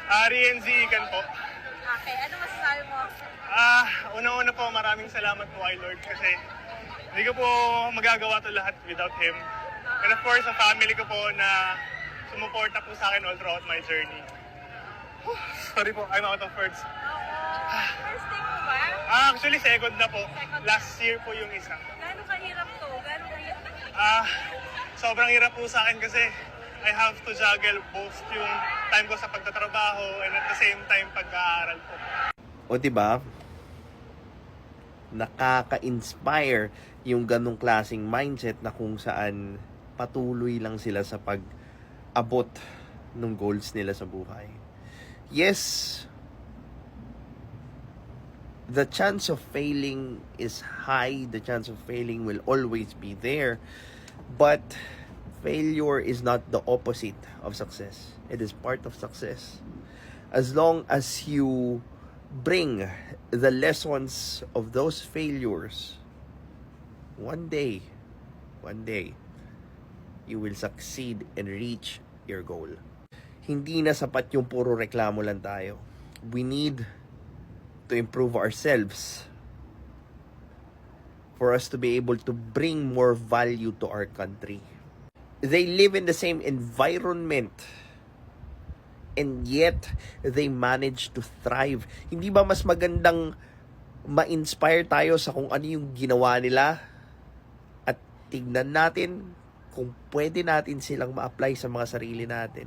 Ari and Zikan po. Okay, ano masasabi mo? Una-una po, maraming salamat po kay Lord kasi hindi ko po magagawa to lahat without Him. And of course, sa family ko po na sumuporta po sa akin all throughout my journey. Sorry po, I'm out of words. First time mo ba? Actually, second na po. Second na. Last year po yung isa. Gano'ng kahirap to? Gano'ng kahirap? Sobrang hirap po sa akin kasi I have to juggle both yung time ko sa pagtatrabaho and at the same time pag-aaral po. O diba? Nakaka-inspire yung ganong klaseng mindset na kung saan patuloy lang sila sa pag-abot ng goals nila sa buhay. Yes, the chance of failing is high. The chance of failing will always be there. But failure is not the opposite of success. It is part of success. As long as you bring the lessons of those failures, one day, you will succeed and reach your goal. Hindi na sapat yung puro reklamo lang tayo. We need to improve ourselves for us to be able to bring more value to our country. They live in the same environment and yet they manage to thrive. Hindi ba mas magandang ma-inspire tayo sa kung ano yung ginawa nila at tignan natin kung pwede natin silang ma-apply sa mga sarili natin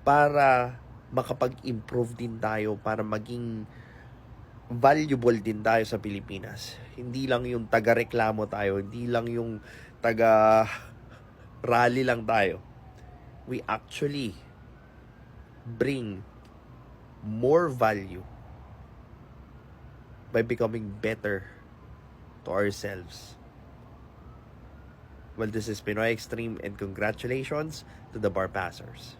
para makapag-improve din tayo, para maging valuable din tayo sa Pilipinas. Hindi lang yung taga-reklamo tayo, hindi lang yung taga-rally lang tayo. We actually bring more value by becoming better to ourselves. Well, this is Pinoy Extreme and congratulations to the Bar Passers.